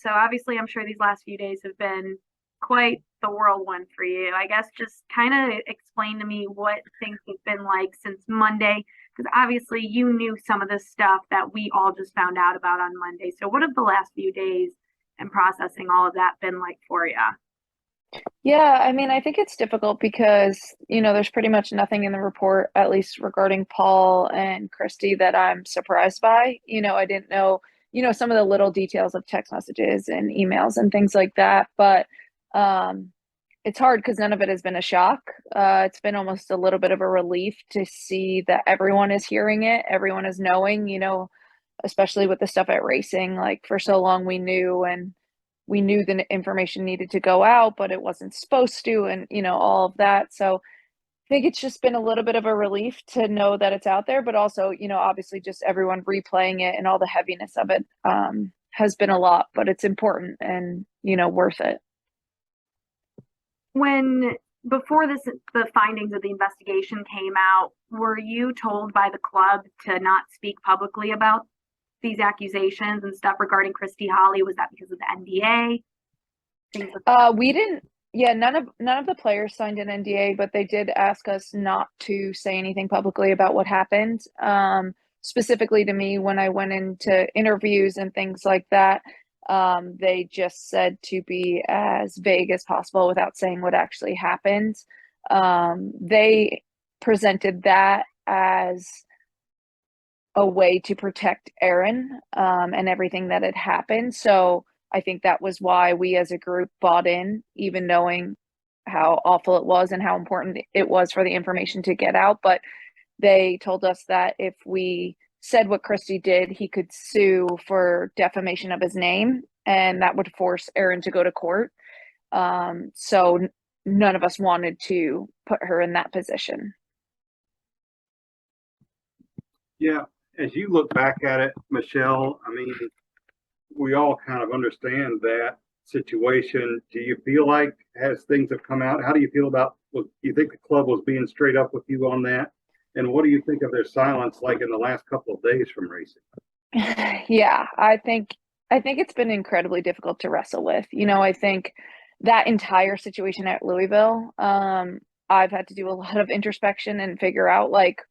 So obviously, I'm sure these last few days have been quite the whirlwind for you. I guess just kind of explain to me what things have been like since Monday, because obviously you knew some of this stuff that we all just found out about on Monday. So what have the last few days and processing all of that been like for you? Yeah, I mean, I think it's difficult because, there's pretty much nothing in the report, at least regarding Paul and Christy, that I'm surprised by. I didn't know, some of the little details of text messages and emails and things like that, but um, it's hard because none of it has been a shock. It's been almost a little bit of a relief to see that everyone is hearing it, everyone is knowing, especially with the stuff at racing. Like for so long we knew the information needed to go out, but it wasn't supposed to, and all of that. So I think it's just been a little bit of a relief to know that it's out there, but also, obviously just everyone replaying it and all the heaviness of it has been a lot, but it's important and, worth it. When before the findings of the investigation came out, were you told by the club to not speak publicly about these accusations and stuff regarding Christy Holly? Was that because of the NDA? Things like that. We didn't, yeah, none of the players signed an NDA, but they did ask us not to say anything publicly about what happened. Specifically to me, when I went into interviews and things like that, they just said to be as vague as possible without saying what actually happened. They presented that as a way to protect Erin, and everything that had happened. So I think that was why we as a group bought in, even knowing how awful it was and how important it was for the information to get out. But they told us that if we said what Christy did, he could sue for defamation of his name, and that would force Erin to go to court. So none of us wanted to put her in that position. Yeah, as you look back at it, Michelle, I mean, we all kind of understand that situation. Do you feel like as things have come out, how do you feel about, do you think the club was being straight up with you on that? And what do you think of their silence like in the last couple of days from racing? Yeah, I think it's been incredibly difficult to wrestle with. I think that entire situation at Louisville, I've had to do a lot of introspection and figure out like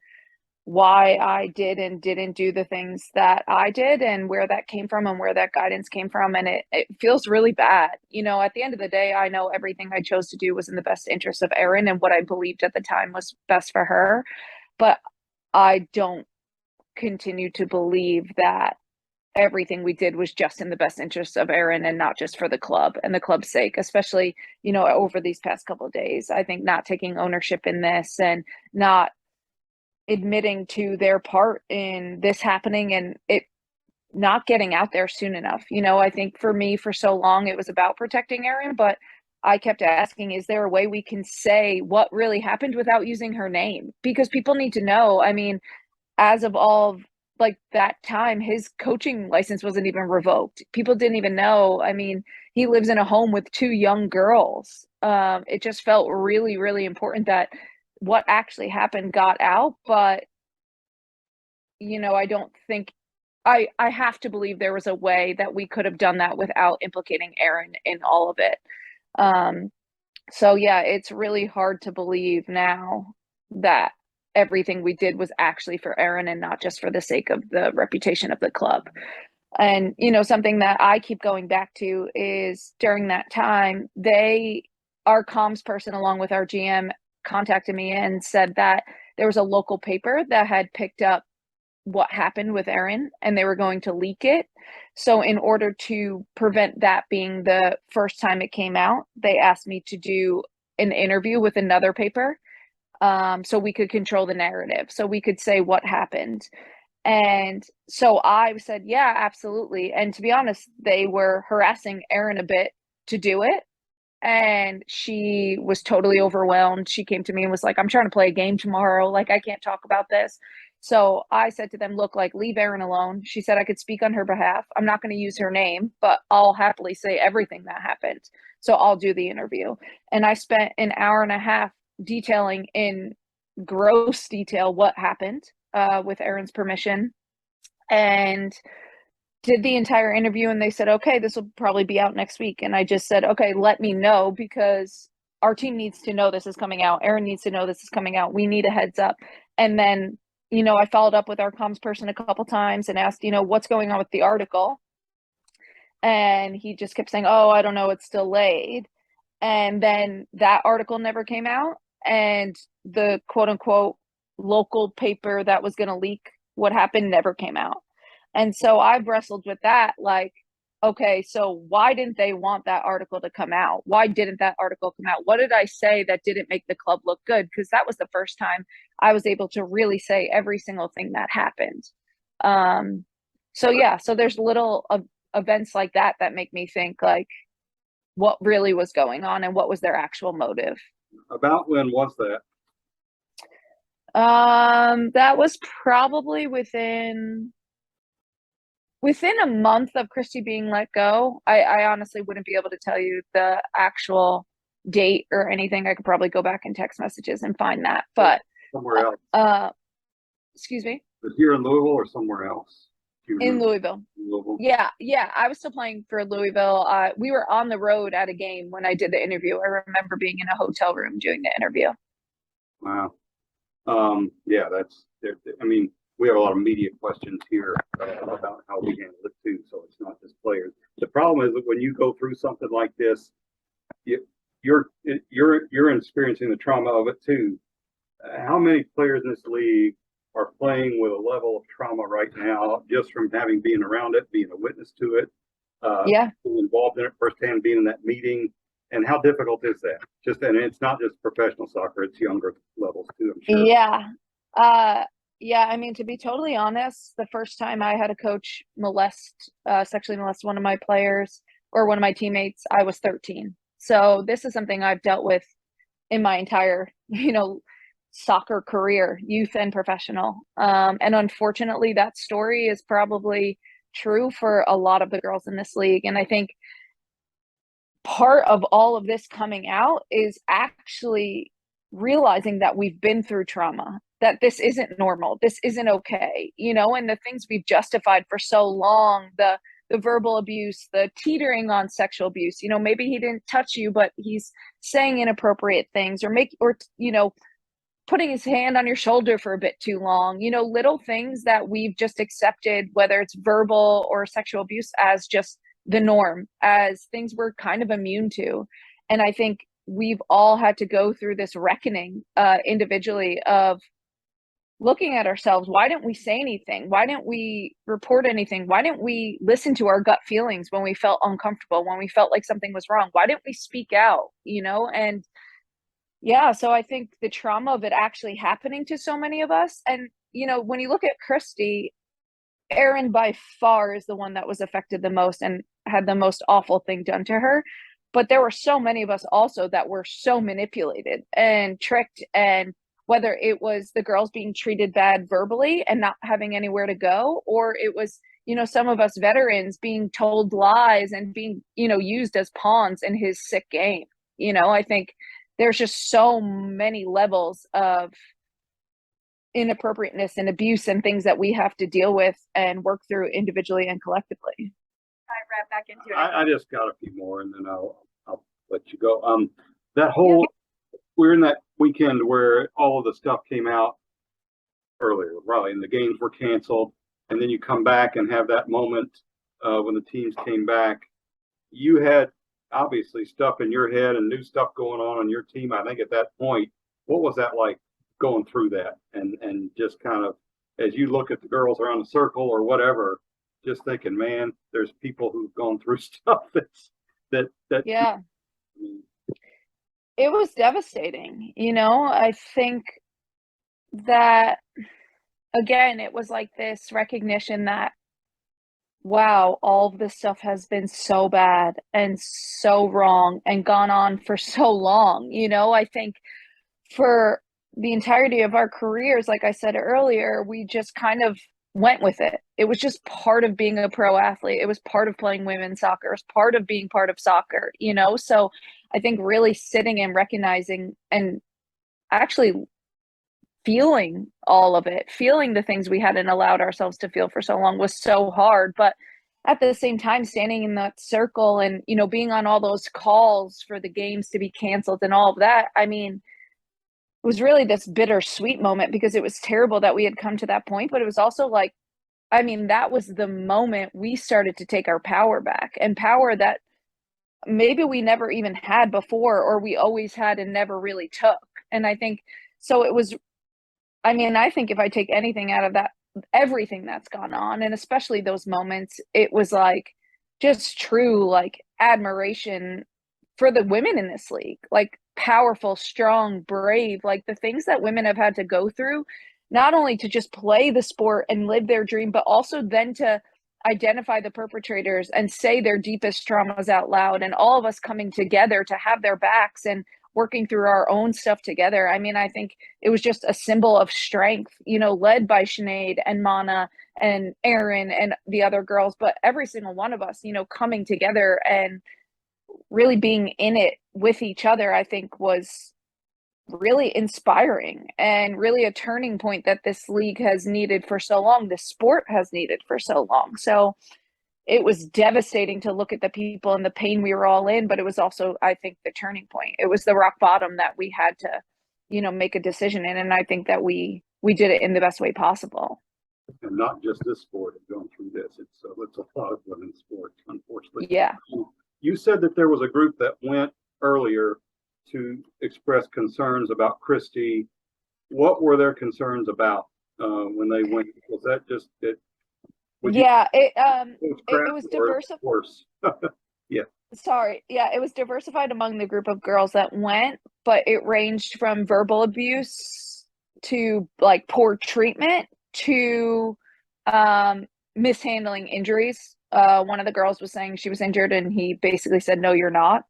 why I did and didn't do the things that I did and where that came from and where that guidance came from. And it feels really bad. At the end of the day, I know everything I chose to do was in the best interest of Erin and what I believed at the time was best for her. But I don't continue to believe that everything we did was just in the best interest of Erin and not just for the club and the club's sake, especially, over these past couple of days. I think not taking ownership in this and not admitting to their part in this happening and it not getting out there soon enough. I think for me, for so long, it was about protecting Erin, but I kept asking, is there a way we can say what really happened without using her name? Because people need to know. I mean, as of all of, like that time, his coaching license wasn't even revoked. People didn't even know. I mean, he lives in a home with two young girls. It just felt really, really important that what actually happened got out, but I don't think I have to believe there was a way that we could have done that without implicating Erin in all of it. Um, so yeah, it's really hard to believe now that everything we did was actually for Erin and not just for the sake of the reputation of the club. And something that I keep going back to is during that time, our comms person along with our GM contacted me and said that there was a local paper that had picked up what happened with Erin and they were going to leak it. So in order to prevent that being the first time it came out, they asked me to do an interview with another paper, so we could control the narrative, so we could say what happened. And so I said, yeah, absolutely. And to be honest, they were harassing Erin a bit to do it. And she was totally overwhelmed. She came to me and was like, I'm trying to play a game tomorrow. Like, I can't talk about this. So I said to them, look, like, leave Erin alone. She said I could speak on her behalf. I'm not going to use her name, but I'll happily say everything that happened. So I'll do the interview. And I spent an hour and a half detailing in gross detail what happened, with Erin's permission. And did the entire interview and they said, okay, this will probably be out next week. And I just said, okay, let me know because our team needs to know this is coming out. Aaron needs to know this is coming out. We need a heads up. And then, I followed up with our comms person a couple times and asked, what's going on with the article? And he just kept saying, oh, I don't know, it's delayed. And then that article never came out. And the quote unquote local paper that was going to leak what happened never came out. And so I've wrestled with that, like, okay, so why didn't they want that article to come out? Why didn't that article come out? What did I say that didn't make the club look good? Because that was the first time I was able to really say every single thing that happened. So there's little events like that that make me think, like, what really was going on and what was their actual motive. About when was that? That was probably within a month of Christy being let go. I honestly wouldn't be able to tell you the actual date or anything. I could probably go back in text messages and find that. But Somewhere else. Excuse me? Was here in Louisville or somewhere else? In Louisville. Louisville. Yeah. I was still playing for Louisville. We were on the road at a game when I did the interview. I remember being in a hotel room doing the interview. Wow. Yeah, I mean, we have a lot of media questions here about how we handle it too, so it's not just players. The problem is that when you go through something like this, you're experiencing the trauma of it too. How many players in this league are playing with a level of trauma right now just from been around it, being a witness to it, being involved in it firsthand, being in that meeting? And how difficult is that? And it's not just professional soccer; it's younger levels too, I'm sure. Yeah. I mean, to be totally honest, the first time I had a coach sexually molest one of my players or one of my teammates, I was 13. So this is something I've dealt with in my entire, soccer career, youth and professional. And unfortunately, that story is probably true for a lot of the girls in this league. And I think part of all of this coming out is actually realizing that we've been through trauma, that this isn't normal, this isn't okay, and the things we've justified for so long, the verbal abuse, the teetering on sexual abuse, maybe he didn't touch you, but he's saying inappropriate things or putting his hand on your shoulder for a bit too long, little things that we've just accepted, whether it's verbal or sexual abuse, as just the norm, as things we're kind of immune to. And I think we've all had to go through this reckoning individually of looking at ourselves. Why didn't we say anything? Why didn't we report anything? Why didn't we listen to our gut feelings when we felt uncomfortable, when we felt like something was wrong? Why didn't we speak out, And yeah, so I think the trauma of it actually happening to so many of us. And, when you look at Christy, Erin by far is the one that was affected the most and had the most awful thing done to her. But there were so many of us also that were so manipulated and tricked, and whether it was the girls being treated bad verbally and not having anywhere to go, or it was, some of us veterans being told lies and being, used as pawns in his sick game. I think there's just so many levels of inappropriateness and abuse and things that we have to deal with and work through individually and collectively. Dive right back into it. I just got a few more and then I'll let you go. We're in that weekend where all of the stuff came out earlier, right? And the games were canceled, and then you come back and have that moment when the teams came back. You had obviously stuff in your head and new stuff going on your team. I think at that point, what was that like going through that and just kind of as you look at the girls around the circle or whatever, just thinking, man, there's people who've gone through stuff that yeah. It was devastating. I think that, again, it was like this recognition that, wow, all of this stuff has been so bad and so wrong and gone on for so long. I think for the entirety of our careers, like I said earlier, we just kind of went with it. It was just part of being a pro athlete. It was part of playing women's soccer. It was part of being part of soccer, So I think really sitting and recognizing and actually feeling all of it, feeling the things we hadn't allowed ourselves to feel for so long was so hard. But at the same time, standing in that circle and, you know, being on all those calls for the games to be canceled and all of that, I mean, it was really this bittersweet moment because it was terrible that we had come to that point, but it was also like, I mean, that was the moment we started to take our power back, and power that maybe we never even had before, or we always had and never really took. And I think so it was, I mean, I think if I take anything out of that, everything that's gone on, and especially those moments, it was like just true like admiration for the women in this league, like powerful, strong, brave, like the things that women have had to go through, not only to just play the sport and live their dream, but also then to identify the perpetrators and say their deepest traumas out loud, and all of us coming together to have their backs and working through our own stuff together. I mean, I think it was just a symbol of strength, you know, led by Sinead and Mana and Erin and the other girls, but every single one of us, you know, coming together and really being in it with each other, I think was really inspiring and really a turning point that this league has needed for so long, this sport has needed for so long. So it was devastating to look at the people and the pain we were all in, but it was also, I think, the turning point. It was the rock bottom that we had to, you know, make a decision in, and I think that we did it in the best way possible. And not just this sport is going through this. It's a lot of women's sports, unfortunately. Yeah. You said that there was a group that went earlier to express concerns about Christy. What were their concerns about when they went? Was that just it? Yeah, it was diversified. Yeah. Sorry, yeah, it was diversified among the group of girls that went, but it ranged from verbal abuse to like poor treatment to mishandling injuries. One of the girls was saying she was injured and he basically said, "No, you're not."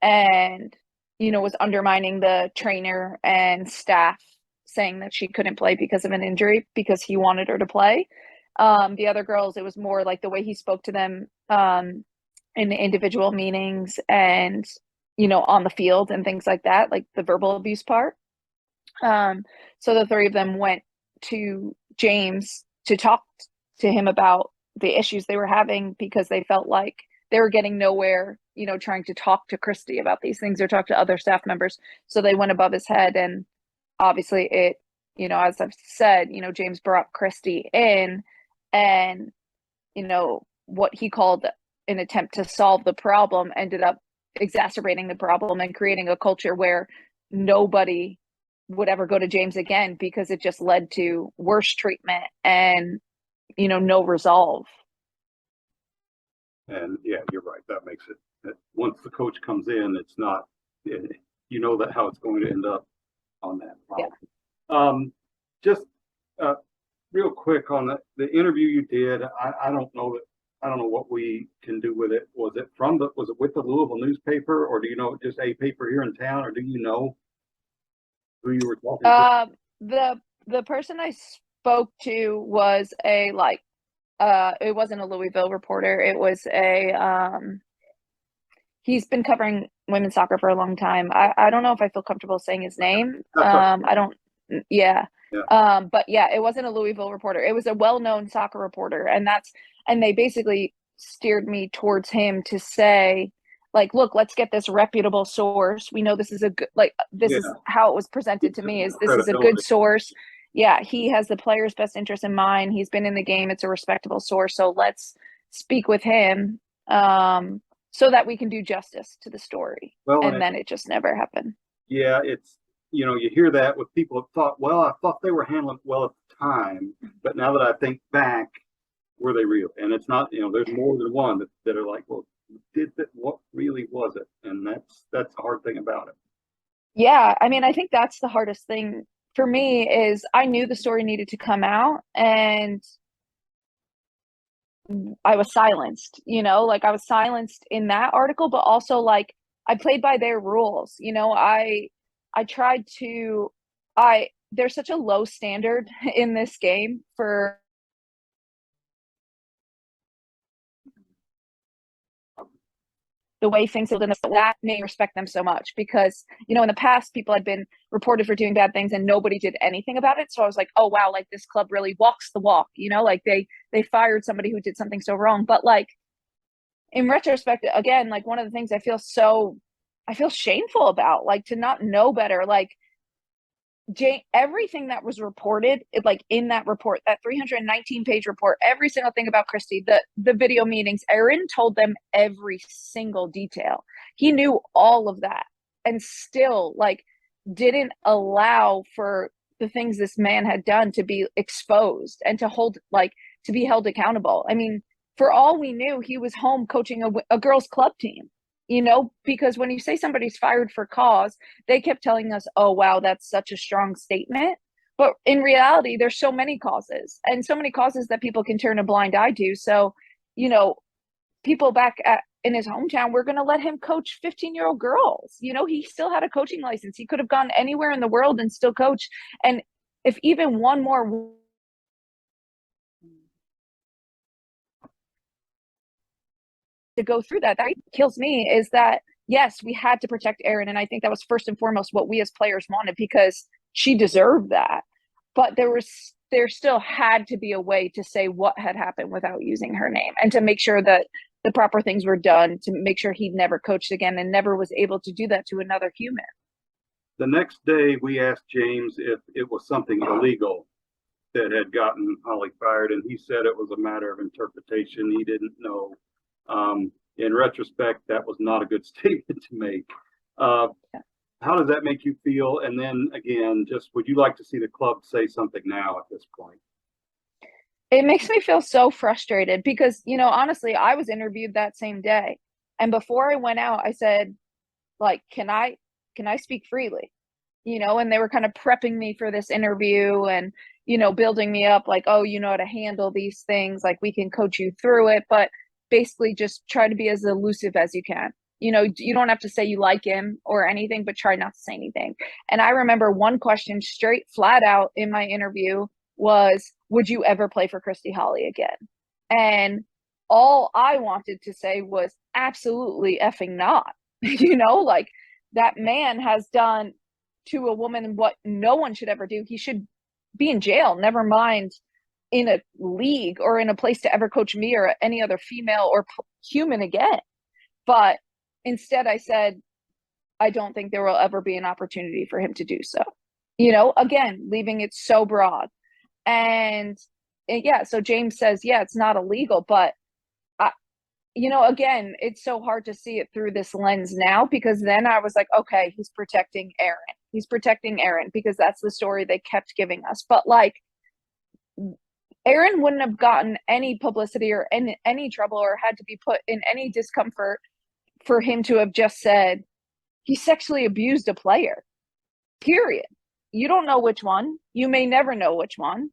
And you know, was undermining the trainer and staff, saying that she couldn't play because of an injury because he wanted her to play. The other girls, it was more like the way he spoke to them in the individual meetings and, you know, on the field and things like that, like the verbal abuse part. So the three of them went to James to talk to him about the issues they were having because they felt like they were getting nowhere, you know, trying to talk to Christy about these things or talk to other staff members. So they went above his head, and obviously it, you know, as I've said, you know, James brought Christy in, and, you know, what he called an attempt to solve the problem ended up exacerbating the problem and creating a culture where nobody would ever go to James again because it just led to worse treatment and, you know, no resolve. And yeah, you're right. That makes it, once the coach comes in, it's not, you know, that how it's going to end up on that problem. Yeah. Just real quick on the interview you did, I don't know what we can do with it. Was it with the Louisville newspaper, or do you know just a paper here in town, or do you know who you were talking to? The person I spoke to was a like it wasn't a Louisville reporter. It was he's been covering women's soccer for a long time. I don't know if I feel comfortable saying his name. I don't. Yeah. But yeah, it wasn't a Louisville reporter. It was a well-known soccer reporter, and they basically steered me towards him to say, like, look, let's get this reputable source. We know this is a good, like, this is how it was presented to me, is this is a good source. Yeah, he has the player's best interest in mind. He's been in the game. It's a respectable source. So let's speak with him so that we can do justice to the story. Well, and then it just never happened. Yeah, it's, you know, you hear that with people that thought, well, I thought they were handling it well at the time, but now that I think back, were they real? And it's not, you know, there's more than one that are like, well, what really was it? And that's the hard thing about it. Yeah, I mean, I think that's the hardest thing for me is I knew the story needed to come out, and I was silenced, you know, like I was silenced in that article, but also like I played by their rules. You know, I tried to, there's such a low standard in this game for the way things have been, that made me respect them so much because, you know, in the past people had been reported for doing bad things and nobody did anything about it. So I was like, oh wow, like this club really walks the walk, you know, like they they fired somebody who did something so wrong. But like, in retrospect, again, like one of the things I feel shameful about, like to not know better, like everything that was reported, like in that report, that 319-page report, every single thing about Christy, the video meetings, Aaron told them every single detail. He knew all of that and still like didn't allow for the things this man had done to be exposed and to be held accountable. I mean, for all we knew, he was home coaching a girls' club team, because when you say somebody's fired for cause, they kept telling us, oh, wow, that's such a strong statement. But in reality, there's so many causes and so many causes that people can turn a blind eye to. So, people back in his hometown, we're going to let him coach 15-year-old girls. He still had a coaching license. He could have gone anywhere in the world and still coach. And if even one more to go through that kills me, is that yes, we had to protect Erin, and I think that was first and foremost what we as players wanted, because she deserved that. But there still had to be a way to say what had happened without using her name, and to make sure that the proper things were done, to make sure he'd never coached again and never was able to do that to another human. The next day we asked James if it was something illegal that had gotten Holly fired, and he said it was a matter of interpretation. He didn't know. In retrospect, that was not a good statement to make. How does that make you feel? And then again, just would you like to see the club say something now at this point? It makes me feel so frustrated because, honestly, I was interviewed that same day. And before I went out, I said, like, can I speak freely? And they were kind of prepping me for this interview and, building me up like, oh, you know how to handle these things. Like, we can coach you through it. But basically just try to be as elusive as you can. You don't have to say you like him or anything, but try not to say anything. And I remember one question straight flat out in my interview was, would you ever play for Christy Holly again? And all I wanted to say was absolutely effing not. Like, that man has done to a woman what no one should ever do. He should be in jail, never mind in a league or in a place to ever coach me or any other female or human again. But instead I said, I don't think there will ever be an opportunity for him to do so. Again, leaving it so broad. And yeah, so James says, yeah, it's not illegal, but again, it's so hard to see it through this lens now, because then I was like, okay, he's protecting Erin. He's protecting Erin because that's the story they kept giving us. But like, Erin wouldn't have gotten any publicity or any trouble or had to be put in any discomfort for him to have just said he sexually abused a player, period. You don't know which one. You may never know which one,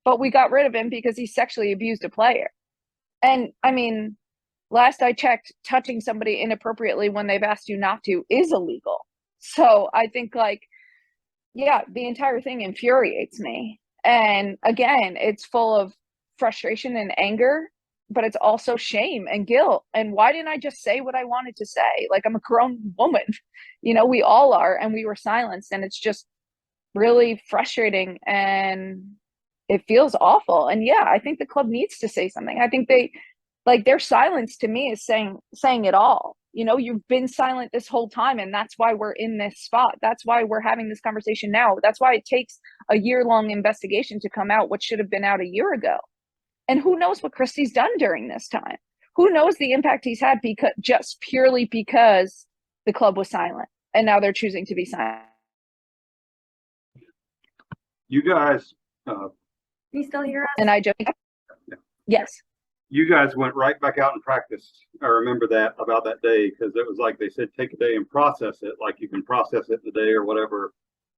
but we got rid of him because he sexually abused a player. And I mean, last I checked, touching somebody inappropriately when they've asked you not to is illegal. So I think, like, yeah, the entire thing infuriates me. And again, it's full of frustration and anger, but it's also shame and guilt. And why didn't I just say what I wanted to say? Like, I'm a grown woman, we all are, and we were silenced. And it's just really frustrating and it feels awful. And yeah, I think the club needs to say something. I think their silence to me is saying it all. You've been silent this whole time, and that's why we're in this spot. That's why we're having this conversation now. That's why it takes a year-long investigation to come out what should have been out a year ago. And who knows what Christy's done during this time? Who knows the impact he's had just purely because the club was silent, and now they're choosing to be silent. You guys, you still hear us? And I just, yeah. Yes. You guys went right back out and practiced. I remember that about that day, because it was like they said, take a day and process it, like you can process it in a day or whatever.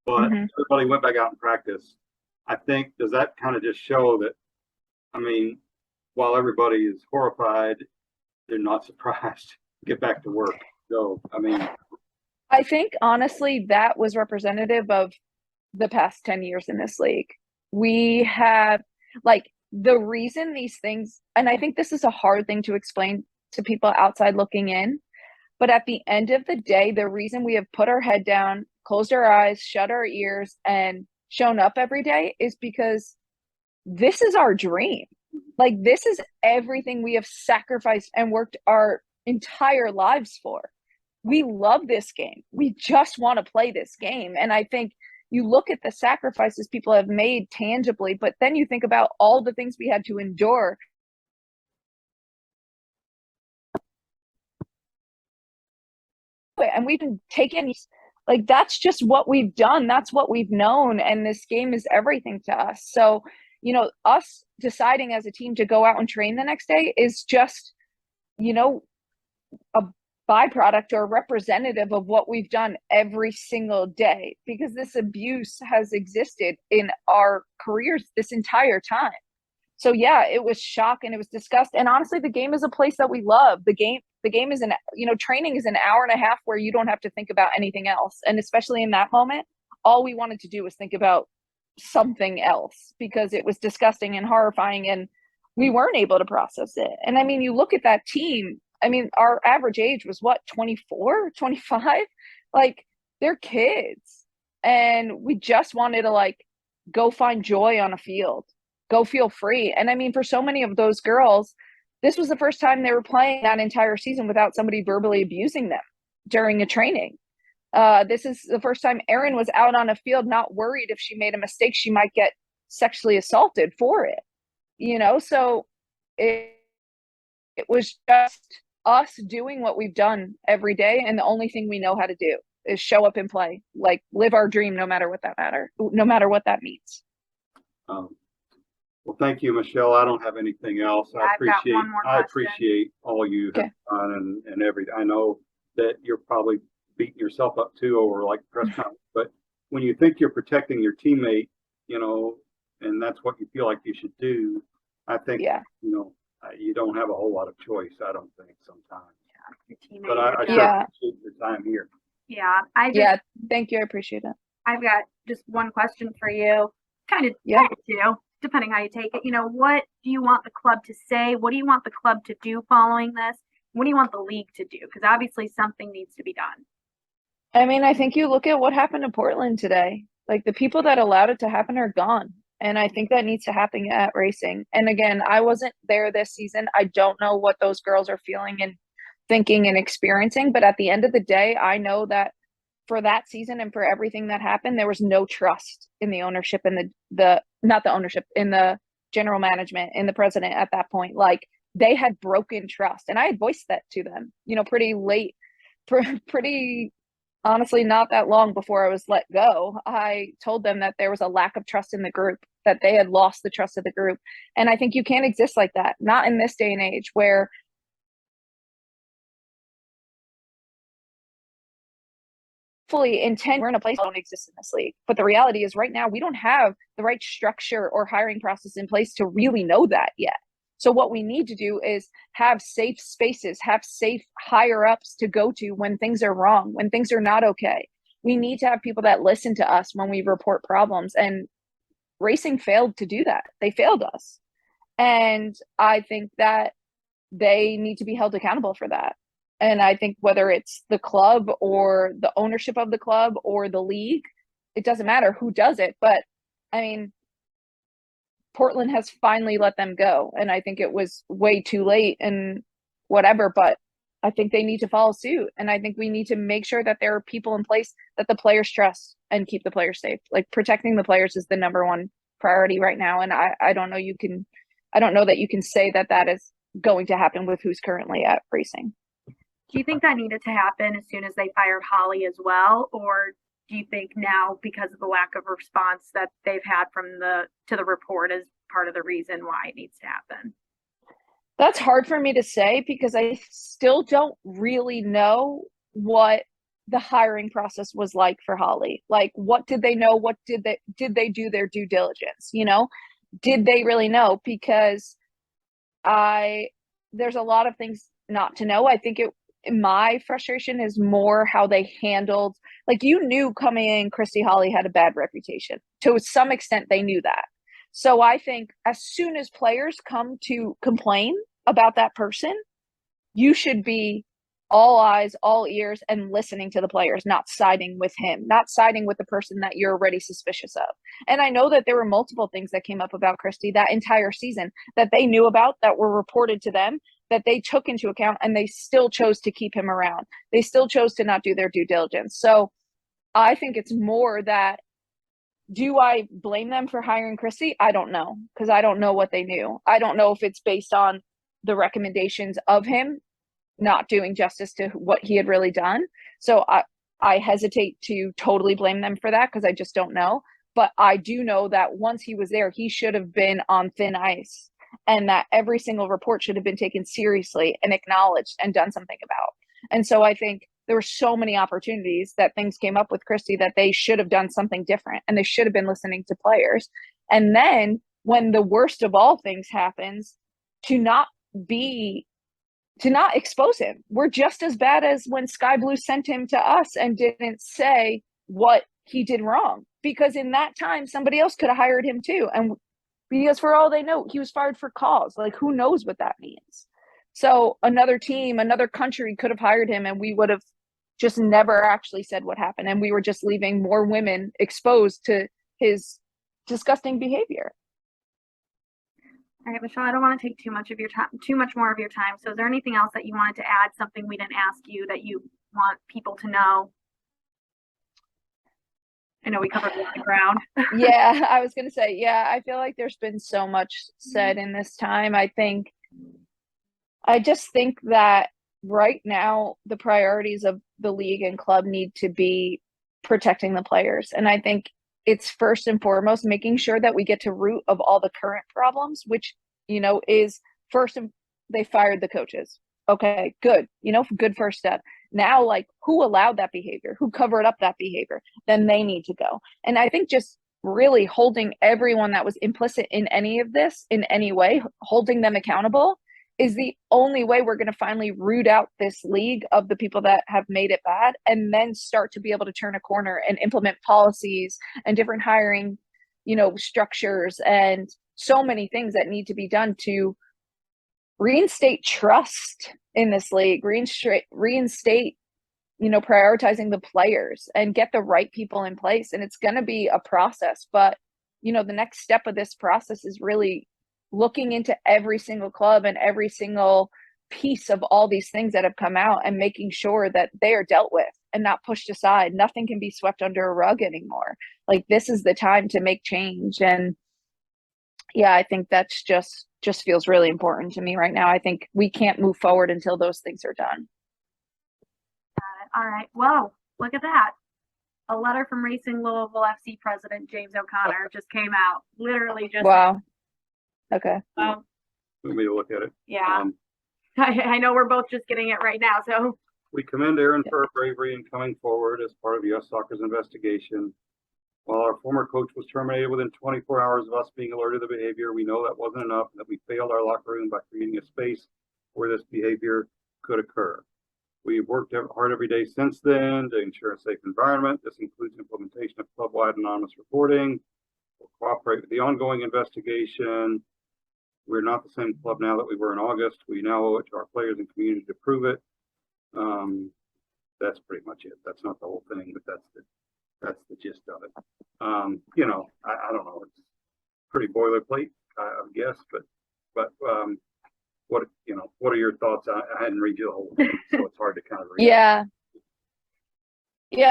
But everybody went back out and practiced. I think, does that kind of just show that, I mean, while everybody is horrified, they're not surprised to get back to work. So, I mean, I think honestly that was representative of the past 10 years in this league. We have, like, the reason these things, and I think this is a hard thing to explain to people outside looking in, but at the end of the day, the reason we have put our head down, closed our eyes, shut our ears, and shown up every day is because this is our dream. Like, this is everything we have sacrificed and worked our entire lives for. We love this game. We just want to play this game. And I think you look at the sacrifices people have made tangibly, but then you think about all the things we had to endure. And we didn't take any, like, that's just what we've done. That's what we've known. And this game is everything to us. So, you know, us deciding as a team to go out and train the next day is just, you know, a byproduct or representative of what we've done every single day, because this abuse has existed in our careers this entire time. So yeah, it was shock and it was disgust. And honestly, the game is a place that we love. The game is an, you know, training is an hour and a half where you don't have to think about anything else. And especially in that moment, all we wanted to do was think about something else, because it was disgusting and horrifying and we weren't able to process it. And I mean, you look at that team, I mean, our average age was what, 24, 25? Like, they're kids. And we just wanted to, like, go find joy on a field, go feel free. And I mean, for so many of those girls, this was the first time they were playing that entire season without somebody verbally abusing them during a training. This is the first time Erin was out on a field not worried if she made a mistake, she might get sexually assaulted for it, you know? So it was just us doing what we've done every day. And the only thing we know how to do is show up and play, like, live our dream, no matter what that means. Well, thank you, Michelle. I don't have anything else. Yeah, I appreciate all you have done and everything. I know that you're probably beating yourself up too over, like, press conference, but when you think you're protecting your teammate, you know, and that's what you feel like you should do, I think, you know, you don't have a whole lot of choice, I don't think, sometimes. But I appreciate your time here. Yeah. Thank you. I appreciate it. I've got just one question for you. Kind of two, depending how you take it. You know, what do you want the club to say? What do you want the club to do following this? What do you want the league to do? Because obviously something needs to be done. I mean, I think you look at what happened to Portland today. Like, the people that allowed it to happen are gone. And I think that needs to happen at Racing. And again, I wasn't there this season. I don't know what those girls are feeling and thinking and experiencing. But at the end of the day, I know that for that season and for everything that happened, there was no trust in the ownership and not the ownership, in the general management, in the president at that point. Like, they had broken trust. And I had voiced that to them, you know, pretty late, pretty honestly, not that long before I was let go. I told them that there was a lack of trust in the group, that they had lost the trust of the group. And I think you can't exist like that, not in this day and age where fully intend we're in a place that don't exist in this league. But the reality is right now we don't have the right structure or hiring process in place to really know that yet. So what we need to do is have safe spaces, have safe higher ups to go to when things are wrong, when things are not okay. We need to have people that listen to us when we report problems. And Racing failed to do that. They failed us. And I think that they need to be held accountable for that. And I think whether it's the club or the ownership of the club or the league, it doesn't matter who does it. But I mean, Portland has finally let them go. And I think it was way too late and whatever, but I think they need to follow suit. And I think we need to make sure that there are people in place that the players trust and keep the players safe. Like, protecting the players is the number one priority right now. And I don't know that you can say that that is going to happen with who's currently at Racing. Do you think that needed to happen as soon as they fired Holly as well? Or do you think now, because of the lack of response that they've had to the report, is part of the reason why it needs to happen? That's hard for me to say, because I still don't really know what the hiring process was like for Holly. Like, what did they know? What did they do their due diligence? You know, did they really know? Because there's a lot of things not to know. I think my frustration is more how they handled, like, you knew coming in, Christy Holly had a bad reputation. To some extent, they knew that. So I think as soon as players come to complain about that person, you should be all eyes, all ears, and listening to the players, not siding with him, not siding with the person that you're already suspicious of. And I know that there were multiple things that came up about Christy that entire season that they knew about, that were reported to them, that they took into account, and they still chose to keep him around. They still chose to not do their due diligence. So I think it's more that, do I blame them for hiring Christy? I don't know, because I don't know what they knew. I don't know if it's based on the recommendations of him not doing justice to what he had really done. So I hesitate to totally blame them for that, because I just don't know. But I do know that once he was there, he should have been on thin ice, and that every single report should have been taken seriously and acknowledged and done something about. And so I think there were so many opportunities that things came up with Christy that they should have done something different, and they should have been listening to players. And then when the worst of all things happens, to not expose him. We're just as bad as when Sky Blue sent him to us and didn't say what he did wrong, because in that time somebody else could have hired him too. And because for all they know, he was fired for cause. Like, who knows what that means? So another team, another country could have hired him, and we would have just never actually said what happened. And we were just leaving more women exposed to his disgusting behavior. All right, Michelle, I don't want to take too much more of your time. So is there anything else that you wanted to add, something we didn't ask you that you want people to know? I know we covered a lot of ground. Yeah, I was going to say, yeah, I feel like there's been so much said in this time. I just think that right now the priorities of the league and club need to be protecting the players. And I think it's first and foremost making sure that we get to root of all the current problems, which, is first, they fired the coaches. Okay, good. Good first step. Now, like, who allowed that behavior? Who covered up that behavior? Then they need to go. And I think just really holding everyone that was implicit in any of this in any way, holding them accountable, is the only way we're going to finally root out this league of the people that have made it bad, and then start to be able to turn a corner and implement policies and different hiring, structures, and so many things that need to be done to reinstate trust in this league, reinstate, prioritizing the players and get the right people in place. And it's going to be a process, but, the next step of this process is really looking into every single club and every single piece of all these things that have come out, and making sure that they are dealt with and not pushed aside. Nothing can be swept under a rug anymore. Like, this is the time to make change. And yeah, I think that's just feels really important to me right now. I think we can't move forward until those things are done. All right. Well, look at that. A letter from Racing Louisville FC president James O'Connor just came out. Literally just. Wow. Okay. Let me look at it. Yeah. I know we're both just getting it right now. So we commend Aaron for her bravery in coming forward as part of U.S. Soccer's investigation. While our former coach was terminated within 24 hours of us being alerted to the behavior, we know that wasn't enough, and that we failed our locker room by creating a space where this behavior could occur. We've worked hard every day since then to ensure a safe environment. This includes implementation of club-wide anonymous reporting. We'll cooperate with the ongoing investigation. We're not the same club now that we were in August. We now owe it to our players and community to prove it. That's pretty much it. That's not the whole thing, but that's the gist of it. I don't know. It's pretty boilerplate, I guess, but what are your thoughts? I hadn't read you the whole thing, so it's hard to kind of read. Yeah.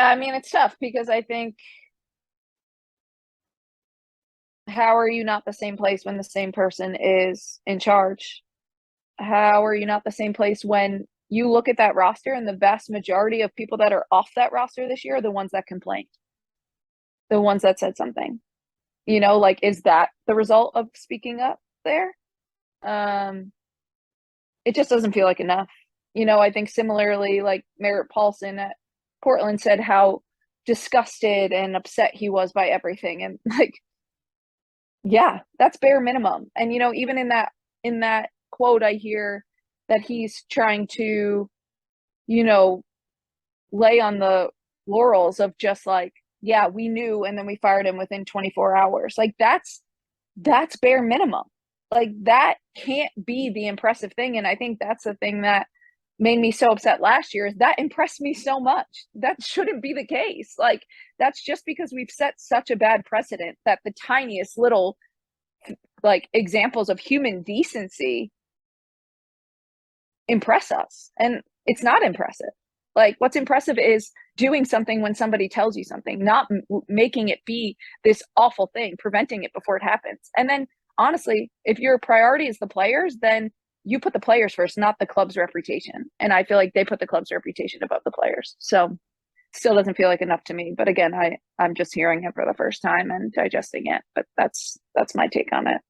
I mean, it's tough, because I think, how are you not the same place when the same person is in charge? How are you not the same place when you look at that roster, and the vast majority of people that are off that roster this year are the ones that complained, the ones that said something? Is that the result of speaking up there? It just doesn't feel like enough. I think similarly, like Merritt Paulson at Portland said how disgusted and upset he was by everything. And yeah, that's bare minimum. And, even in that quote, I hear that he's trying to, lay on the laurels of just like, yeah, we knew, and then we fired him within 24 hours. Like, that's bare minimum. Like, that can't be the impressive thing. And I think that's the thing that made me so upset last year is that impressed me so much. That shouldn't be the case. Like, that's just because we've set such a bad precedent that the tiniest little like examples of human decency impress us. And it's not impressive. Like, what's impressive is doing something when somebody tells you something, not making it be this awful thing, preventing it before it happens. And then honestly, if your priority is the players, then you put the players first, not the club's reputation. And I feel like they put the club's reputation above the players. So still doesn't feel like enough to me. But again, I'm just hearing it for the first time and digesting it. But that's my take on it.